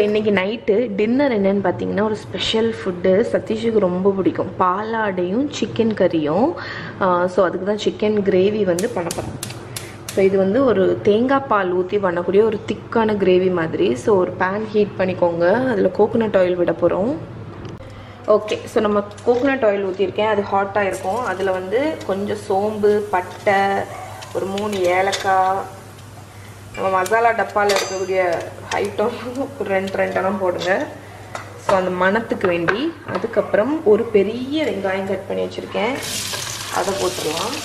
இன்னைக்கு night dinner என்னன்னு பார்த்தீங்கன்னா ஒரு ஸ்பெஷல் ஃபுட்டு சதீஷுக்கு ரொம்ப பிடிக்கும். பாலாடையும் சிக்கன் கறியும். ஸோ அதுக்கு தான் சிக்கன் கிரேவி வந்து பண்ண போகிறேன். ஸோ இது வந்து ஒரு தேங்காய் பால் ஊற்றி பண்ணக்கூடிய ஒரு திக்கான கிரேவி மாதிரி. ஸோ ஒரு பேன் ஹீட் பண்ணிக்கோங்க. அதில் கோகோனட் ஆயில் விட போகிறோம். ஓகே, ஸோ நம்ம கோகோனட் ஆயில் ஊற்றிருக்கேன். அது ஹாட்டாக இருக்கும். அதில் வந்து கொஞ்சம் சோம்பு, பட்டை, ஒரு 3 ஏலக்காய், நம்ம மசாலா டப்பாவில் இருக்கக்கூடிய ஐட்டம் ஒரு 2 போடுங்க. ஸோ அந்த மணத்துக்கு வேண்டி. அதுக்கப்புறம் ஒரு பெரிய வெங்காயம் கட் பண்ணி வச்சுருக்கேன், அதை போட்டுடலாம்.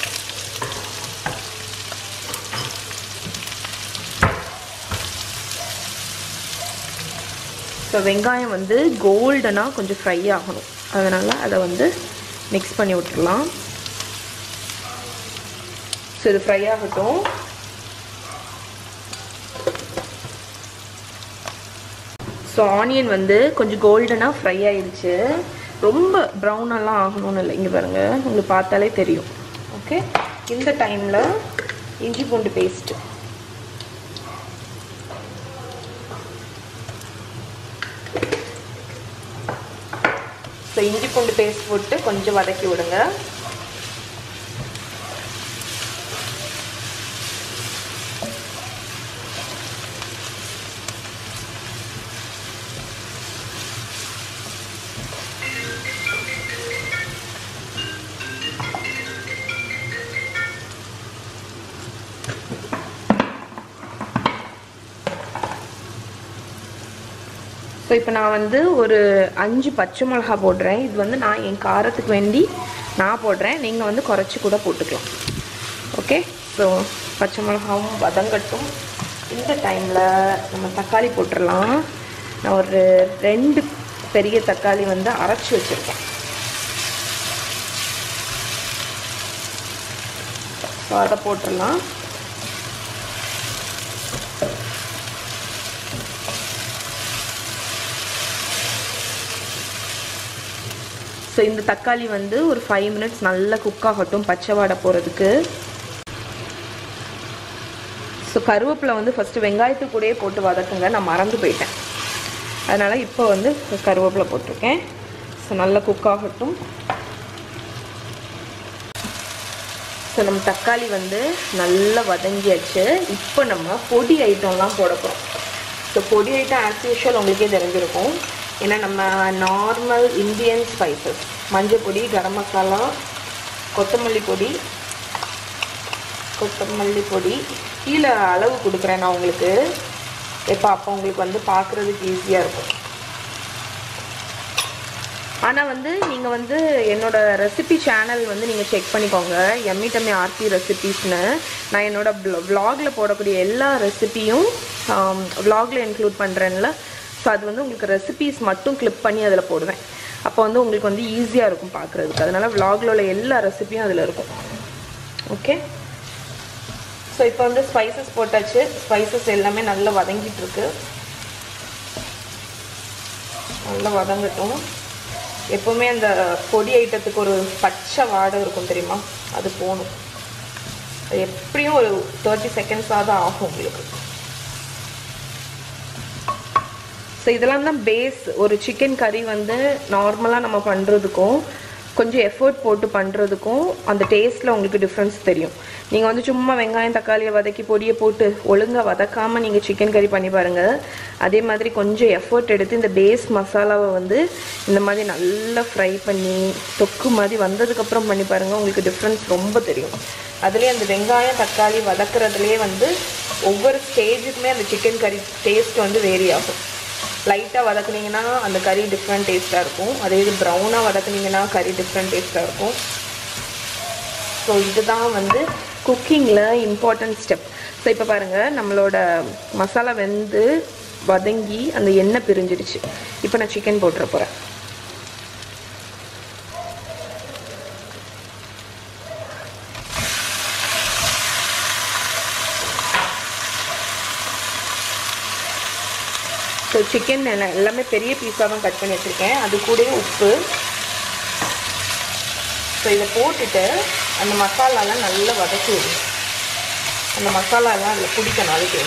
ஸோ வெங்காயம் வந்து கோல்டனாக கொஞ்சம் ஃப்ரை ஆகணும். அதனால் அதை வந்து மிக்ஸ் பண்ணி விட்டுடலாம். ஸோ இது ஃப்ரை ஆகட்டும். ஸோ ஆனியன் வந்து கொஞ்சம் கோல்டனாக ஃப்ரை ஆயிடுச்சு. ரொம்ப ப்ரௌனெல்லாம் ஆகணும்னு இல்லை. இங்கே பாருங்கள், உங்களுக்கு பார்த்தாலே தெரியும். ஓகே, இந்த டைமில் இஞ்சி பூண்டு பேஸ்ட்டு. ஸோ இஞ்சி பூண்டு பேஸ்ட் போட்டு கொஞ்சம் வதக்கி விடுங்க. ஸோ இப்போ நான் வந்து ஒரு 5 பச்சை மிளகா போடுறேன். இது வந்து நான் என் காரத்துக்கு வேண்டி நான் போடுறேன். நீங்கள் வந்து குறைச்சி கூட போட்டுக்கலாம். ஓகே, ஸோ பச்சை மிளகாவும் வதங்கட்டும். இந்த டைமில் நம்ம தக்காளி போட்டுடலாம். நான் ஒரு 2 பெரிய தக்காளி வந்து அரைச்சி வச்சுருக்கேன். ஸோ அதை போட்டுடலாம். ஸோ இந்த தக்காளி வந்து ஒரு 5 மினிட்ஸ் நல்லா குக் ஆகட்டும், பச்சை வாடை போகிறதுக்கு. ஸோ கருவேப்பிலை வந்து ஃபஸ்ட்டு வெங்காயத்துக்கு கூடயே போட்டு வதக்குங்க. நான் மறந்து போயிட்டேன், அதனால் இப்போ வந்து கருவேப்பிலை போட்டிருக்கேன். ஸோ நல்லா குக் ஆகட்டும். ஸோ நம்ம தக்காளி வந்து நல்லா வதங்கியாச்சு. இப்போ நம்ம பொடி ஐட்டம்லாம் போட போகிறோம். ஸோ பொடி ஐட்டம் ஆஸ் யூஷுவல் உங்களுக்கே தெரிஞ்சிருக்கும். ஏன்னா நம்ம நார்மல் இந்தியன் ஸ்பைசஸ், மஞ்சள் பொடி, கரம் மசாலா, கொத்தமல்லி பொடி கீழே அளவு கொடுக்குறேன் நான் உங்களுக்கு. எப்போ அப்போ உங்களுக்கு வந்து பார்க்குறதுக்கு ஈஸியாக இருக்கும். ஆனால் வந்து நீங்கள் வந்து என்னோடய ரெசிபி சேனல் வந்து நீங்கள் செக் பண்ணிக்கோங்க, எம்மி டம்மி ஆர்த்தி ரெசிபீஸ்னு. நான் என்னோடய வ்ளாகில் போடக்கூடிய எல்லா ரெசிபியும் வ்ளாகில் இன்க்ளூட் பண்ணுறேன்ல. ஸோ அது வந்து உங்களுக்கு ரெசிபீஸ் மட்டும் கிளிப் பண்ணி அதில் போடுவேன். அப்போ வந்து உங்களுக்கு வந்து ஈஸியாக இருக்கும் பார்க்குறதுக்கு. அதனால் வ்ளாகில் உள்ள எல்லா ரெசிபியும் அதில் இருக்கும். ஓகே, ஸோ இப்போ வந்து ஸ்பைசஸ் போட்டாச்சு. ஸ்பைசஸ் எல்லாமே நல்லா வதங்கிட்டுருக்கு. நல்லா வதங்கட்டும். எப்போவுமே அந்த பொடி ஐட்டத்துக்கு ஒரு பச்சை வாடை இருக்கும் தெரியுமா, அது போகணும். எப்படியும் ஒரு 30 செகண்ட்ஸாக தான் ஆகும் உங்களுக்கு. ஸோ இதெல்லாம் தான் பேஸ். ஒரு சிக்கன் கறி வந்து நார்மலாக நம்ம பண்ணுறதுக்கும் கொஞ்சம் எஃபர்ட் போட்டு பண்ணுறதுக்கும் அந்த டேஸ்ட்டில் உங்களுக்கு டிஃப்ரென்ஸ் தெரியும். நீங்கள் வந்து சும்மா வெங்காயம் தக்காளியை வதக்கி பொடியை போட்டு ஒழுங்காக வதக்காமல் நீங்கள் சிக்கன் கறி பண்ணி பாருங்கள். அதே மாதிரி கொஞ்சம் எஃபர்ட் எடுத்து இந்த பேஸ் மசாலாவை வந்து இந்த மாதிரி நல்லா ஃப்ரை பண்ணி தொக்கு மாதிரி வந்ததுக்கப்புறம் பண்ணி பாருங்கள், உங்களுக்கு டிஃப்ரென்ஸ் ரொம்ப தெரியும். அதுலேயே அந்த வெங்காயம் தக்காளி வதக்குறதுலேயே வந்து ஒவ்வொரு ஸ்டேஜுக்குமே அந்த சிக்கன் கறி டேஸ்ட் வந்து வேரி ஆகும். லைட்டாக வதக்குனீங்கன்னா அந்த கறி டிஃப்ரெண்ட் டேஸ்ட்டாக இருக்கும். அதே இது ப்ரௌனாக வதக்குனீங்கன்னா கறி டிஃப்ரெண்ட் டேஸ்ட்டாக இருக்கும். ஸோ இதுதான் வந்து குக்கிங்கில் இம்பார்ட்டன்ட் ஸ்டெப். ஸோ இப்போ பாருங்கள், நம்மளோட மசாலா வெந்து வதங்கி அந்த எண்ணெய் பிரிஞ்சிடுச்சு. இப்போ நான் சிக்கன் போட்டுற போகிறேன். ஸோ சிக்கன் எல்லாமே பெரிய பீஸாக தான் கட் பண்ணி வச்சுருக்கேன். அது கூட உப்பு. ஸோ இதை போட்டுட்டு அந்த மசாலாலாம் நல்லா வதக்கி விடும். அந்த மசாலாலாம் அதில் பிடிக்கணும். அதுக்கு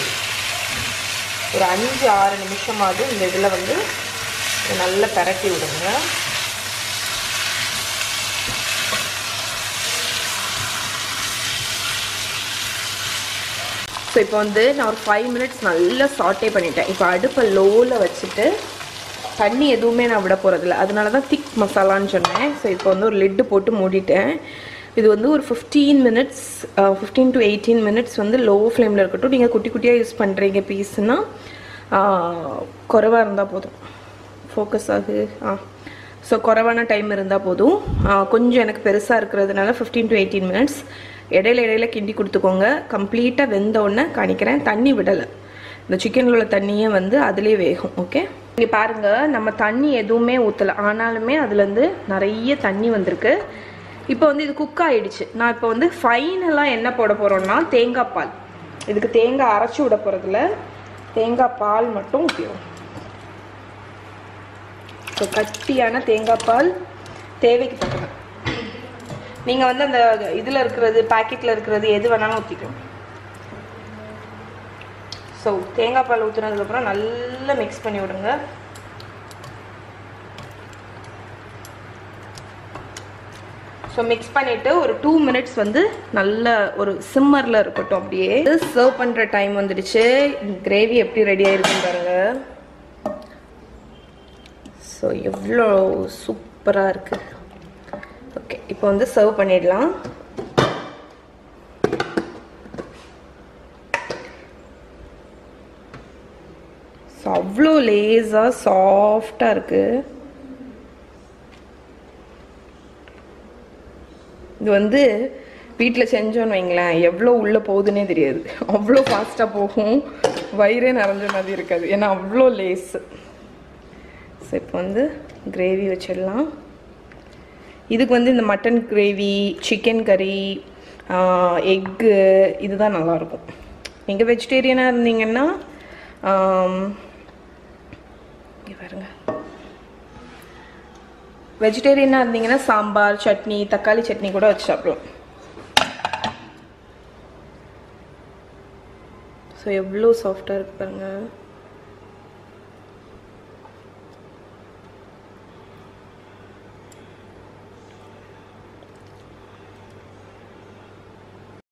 ஒரு 5-6 நிமிஷமாவது இந்த இதில் வந்து நல்லா பரட்டி விடுங்க. ஸோ இப்போ வந்து நான் ஒரு 5 மினிட்ஸ் நல்லா சாட்டே பண்ணிட்டேன். இப்போ அடுப்பை லோவில் வச்சுட்டு தண்ணி எதுவுமே நான் விட போகிறதில்ல, அதனால தான் திக் மசாலான்னு சொன்னேன். ஸோ இப்போ வந்து ஒரு லிட்டு போட்டு மூடிட்டேன். இது வந்து ஒரு 15 to 18 மினிட்ஸ் வந்து லோ ஃப்ளேமில் இருக்கட்டும். நீங்கள் குட்டி குட்டியாக யூஸ் பண்ணுறீங்க பீஸ்னால் குறைவாக இருந்தால் போதும். ஃபோக்கஸ் ஆகு. ஸோ குறைவான டைம் இருந்தால் போதும். கொஞ்சம் எனக்கு பெருசாக இருக்கிறதுனால 15 to 18 மினிட்ஸ். இடையில கிண்டி கொடுத்துக்கோங்க. கம்ப்ளீட்டாக வெந்த உடனே காணிக்கிறேன். தண்ணி விடலை, இந்த சிக்கனில் உள்ள தண்ணியே வந்து அதிலே வேகும். ஓகே, இங்கே பாருங்கள், நம்ம தண்ணி எதுவுமே ஊற்றலை, ஆனாலுமே அதுலேருந்து நிறைய தண்ணி வந்திருக்கு. இப்போ வந்து இது குக் ஆகிடுச்சு. நான் இப்போ வந்து ஃபைனலாக என்ன போட போகிறோன்னா தேங்காய் பால். இதுக்கு தேங்காய் அரைச்சி விட போகிறதில்ல, தேங்காய் பால் மட்டும் ஊற்றிடும். ஸோ கட்டியான தேங்காய் பால் தேவைக்கு தக்கணும். நீங்கள் வந்து அந்த இதில் இருக்கிறது, பேக்கெட்டில் இருக்கிறது எது வேணாலும் ஊற்றிக்கணும். ஸோ தேங்காய் பால் ஊற்றுனதுக்கப்புறம் நல்லா மிக்ஸ் பண்ணி விடுங்க. ஸோ மிக்ஸ் பண்ணிவிட்டு ஒரு 2 மினிட்ஸ் வந்து நல்ல ஒரு சிம்மரில் இருக்கட்டும். அப்படியே சர்வ் பண்ணுற டைம் வந்துடுச்சு. கிரேவி எப்படி ரெடி ஆகிருக்குன்னு பாருங்கள். ஸோ எவ்வளோ சூப்பராக இருக்குது. ஓகே, இப்போ வந்து சர்வ் பண்ணிடலாம். ஸோ அவ்வளோ லேஸாக சாஃப்டாக இருக்குது. இது வந்து வீட்டில் செஞ்சோன்னு வைங்களேன், எவ்வளோ உள்ளே போகுதுன்னே தெரியாது. அவ்வளோ ஃபாஸ்ட்டாக போகும், வயிறே நிறைஞ்ச மாதிரி இருக்காது, ஏன்னா அவ்வளோ லேஸு. ஸோ இப்போ வந்து கிரேவி வச்சிடலாம். இதுக்கு வந்து இந்த மட்டன் கிரேவி, சிக்கன் கறி, எக்கு இதுதான் நல்லாயிருக்கும். நீங்கள் வெஜிடேரியனாக இருந்தீங்கன்னா பாருங்க, வெஜிடேரியனாக இருந்தீங்கன்னா சாம்பார், சட்னி, தக்காளி சட்னி கூட வச்சு சாப்பிடலாம். ஸோ எவ்வளோ சாஃப்டாக இருக்கு பாருங்க.